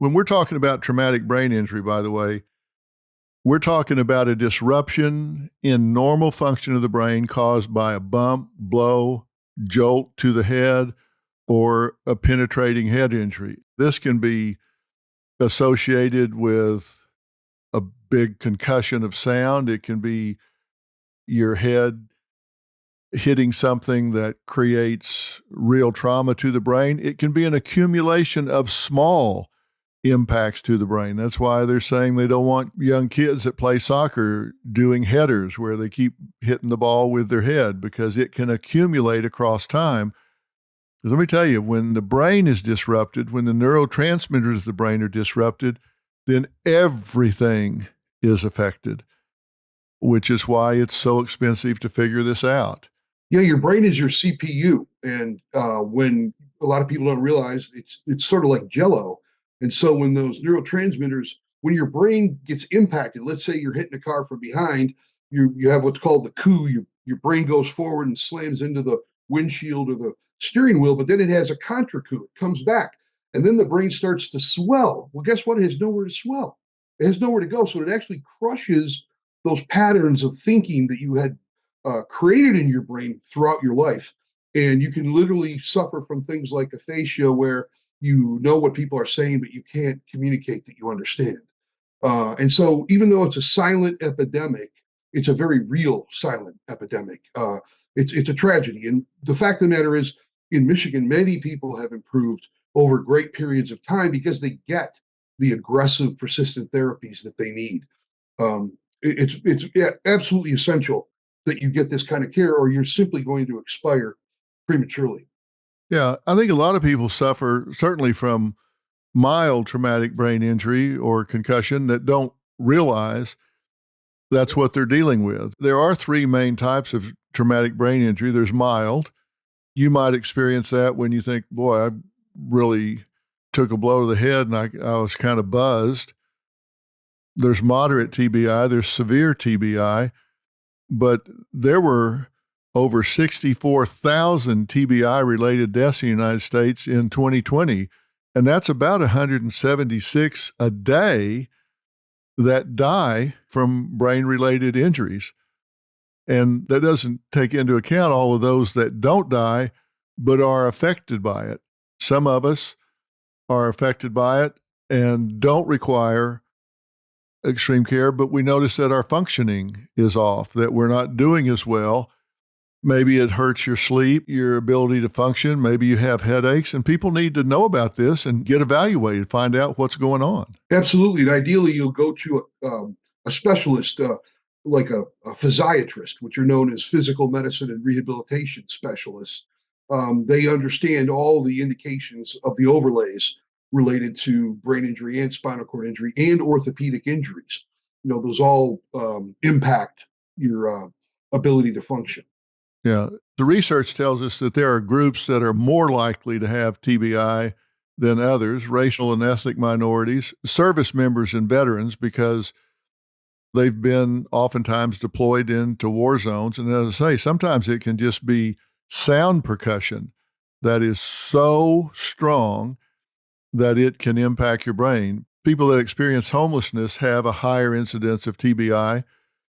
When we're talking about traumatic brain injury, by the way, we're talking about a disruption in normal function of the brain caused by a bump, blow, jolt to the head, or a penetrating head injury. This can be associated with a big concussion of sound. It can be your head hitting something that creates real trauma to the brain. It can be an accumulation of small impacts to the brain. That's why they're saying they don't want young kids that play soccer doing headers where they keep hitting the ball with their head, because it can accumulate across time. Let me tell you, when the brain is disrupted, when the neurotransmitters of the brain are disrupted, then everything is affected, which is why it's so expensive to figure this out. Yeah, your brain is your CPU, and when a lot of people don't realize, it's sort of like Jello. And so when those neurotransmitters, when your brain gets impacted, let's say you're hitting a car from behind, you have what's called the coup. Your brain goes forward and slams into the windshield or the steering wheel, but then it has a contra coup. It comes back, and then the brain starts to swell. Well, guess what? It has nowhere to swell. It has nowhere to go, so it actually crushes those patterns of thinking that you had created in your brain throughout your life. And you can literally suffer from things like aphasia, where you know what people are saying, but you can't communicate that you understand. And so, even though it's a silent epidemic, it's a very real silent epidemic. It's a tragedy. And the fact of the matter is, in Michigan, many people have improved over great periods of time because they get the aggressive, persistent therapies that they need. It's absolutely essential that you get this kind of care, or you're simply going to expire prematurely. Yeah, I think a lot of people suffer certainly from mild traumatic brain injury or concussion that don't realize that's what they're dealing with. There are three main types of traumatic brain injury. There's mild. You might experience that when you think, boy, I really took a blow to the head and I was kind of buzzed. There's moderate TBI, there's severe TBI, but there were over 64,000 TBI related deaths in the United States in 2020. And that's about 176 a day that die from brain related injuries. And that doesn't take into account all of those that don't die, but are affected by it. Some of us are affected by it and don't require extreme care, but we notice that our functioning is off, that we're not doing as well. Maybe it hurts your sleep, your ability to function. Maybe you have headaches, and people need to know about this and get evaluated, find out what's going on. Absolutely. And ideally, you'll go to a specialist, like a physiatrist, which are known as physical medicine and rehabilitation specialists. They understand all the indications of the overlays related to brain injury and spinal cord injury and orthopedic injuries. Those all impact your ability to function. Yeah. The research tells us that there are groups that are more likely to have TBI than others: racial and ethnic minorities, service members, and veterans, because they've been oftentimes deployed into war zones. And as I say, sometimes it can just be sound percussion that is so strong that it can impact your brain. People that experience homelessness have a higher incidence of TBI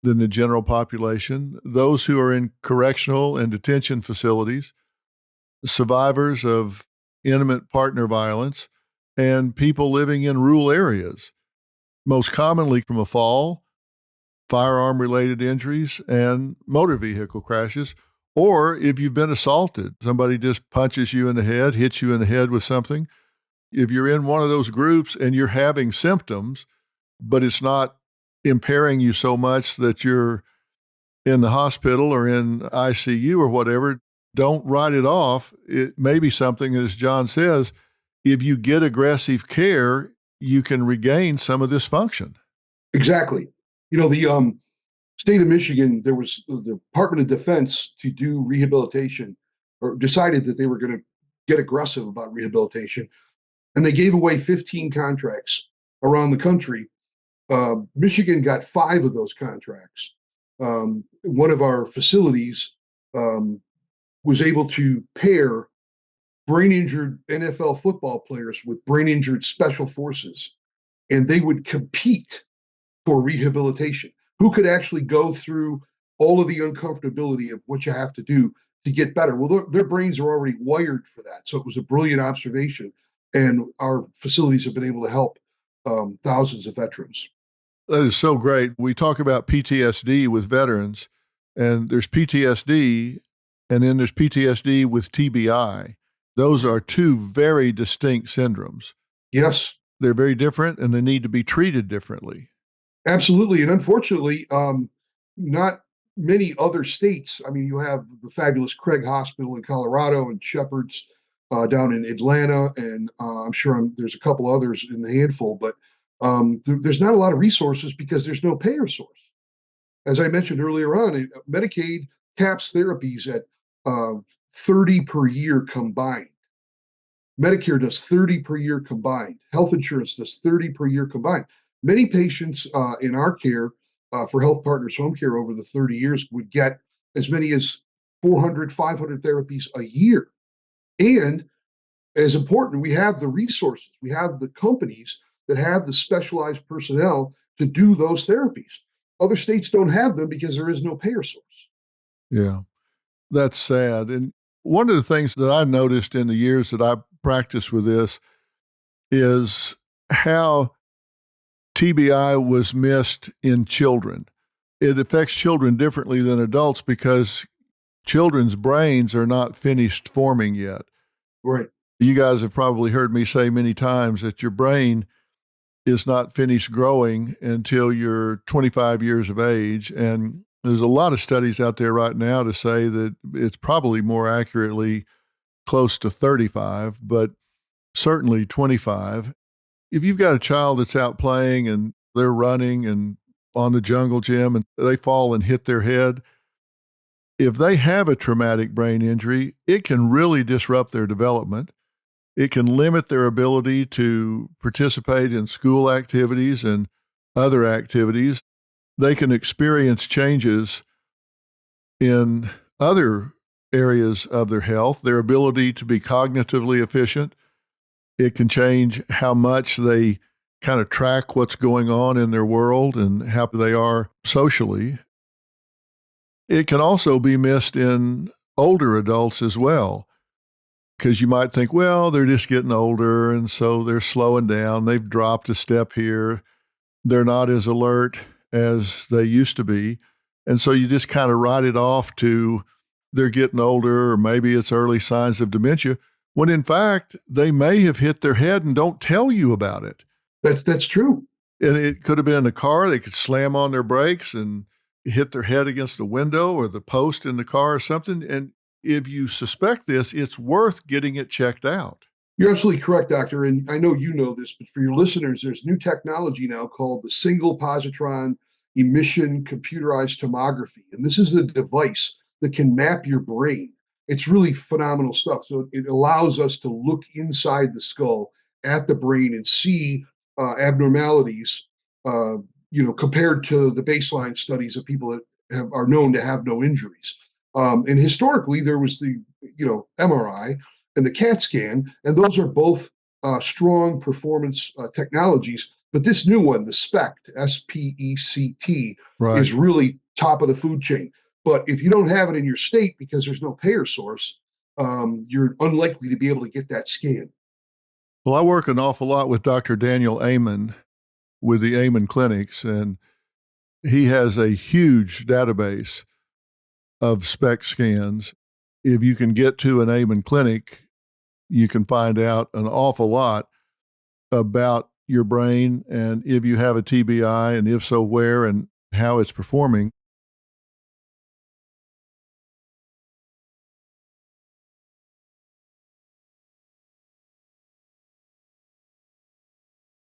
than the general population. Those who are in correctional and detention facilities, survivors of intimate partner violence, and people living in rural areas, most commonly from a fall, firearm-related injuries, and motor vehicle crashes. Or if you've been assaulted, somebody just punches you in the head, hits you in the head with something. If you're in one of those groups and you're having symptoms, but it's not impairing you so much that you're in the hospital or in ICU or whatever, don't write it off. It may be something, as John says, if you get aggressive care, you can regain some of this function. Exactly. The state of Michigan, there was the Department of Defense to do rehabilitation, or decided that they were going to get aggressive about rehabilitation. And they gave away 15 contracts around the country. Michigan got 5 of those contracts. One of our facilities was able to pair brain injured NFL football players with brain injured special forces, and they would compete for rehabilitation. Who could actually go through all of the uncomfortability of what you have to do to get better? Well, their brains are already wired for that. So it was a brilliant observation. And our facilities have been able to help thousands of veterans. That is so great. We talk about PTSD with veterans, and there's PTSD, and then there's PTSD with TBI. Those are two very distinct syndromes. Yes, They're very different, and they need to be treated differently. absolutely. And unfortunately, not many other states. I mean, you have the fabulous Craig Hospital in Colorado and Shepherd's down in Atlanta, and I'm sure there's a couple others in the handful, but there's not a lot of resources because there's no payer source. As I mentioned earlier on, Medicaid caps therapies at 30 per year combined. Medicare does 30 per year combined. Health insurance does 30 per year combined. Many patients in our care for Health Partners Home Care over the 30 years would get as many as 400, 500 therapies a year. And as important, we have the resources, we have the companies that have the specialized personnel to do those therapies. Other states don't have them because there is no payer source. Yeah, that's sad. And one of the things that I noticed in the years that I practiced with this is how TBI was missed in children. It affects children differently than adults because children's brains are not finished forming yet. Right. You guys have probably heard me say many times that your brain is not finished growing until you're 25 years of age. And there's a lot of studies out there right now to say that it's probably more accurately close to 35, but certainly 25. If you've got a child that's out playing and they're running and on the jungle gym and they fall and hit their head, if they have a traumatic brain injury, it can really disrupt their development. It can limit their ability to participate in school activities and other activities. They can experience changes in other areas of their health, their ability to be cognitively efficient. It can change how much they kind of track what's going on in their world and how they are socially. It can also be missed in older adults as well, because you might think, well, they're just getting older and so they're slowing down. They've dropped a step here. They're not as alert as they used to be. And so you just kind of write it off to they're getting older, or maybe it's early signs of dementia, when in fact, they may have hit their head and don't tell you about it. That's true. And it could have been in a car. They could slam on their brakes and hit their head against the window or the post in the car or something. And if you suspect this, it's worth getting it checked out. You're absolutely correct, Doctor. And I know you know this, but for your listeners, there's new technology now called the single positron emission computerized tomography. And this is a device that can map your brain. It's really phenomenal stuff. So it allows us to look inside the skull at the brain and see abnormalities, compared to the baseline studies of people that are known to have no injuries. And historically, there was the MRI and the CAT scan, and those are both strong performance technologies. But this new one, the SPECT, SPECT, Right. is really top of the food chain. But if you don't have it in your state because there's no payer source, you're unlikely to be able to get that scan. Well, I work an awful lot with Dr. Daniel Amen with the Amen Clinics, and he has a huge database of SPECT scans. If you can get to an Amen clinic, you can find out an awful lot about your brain and if you have a TBI, and if so, where and how it's performing.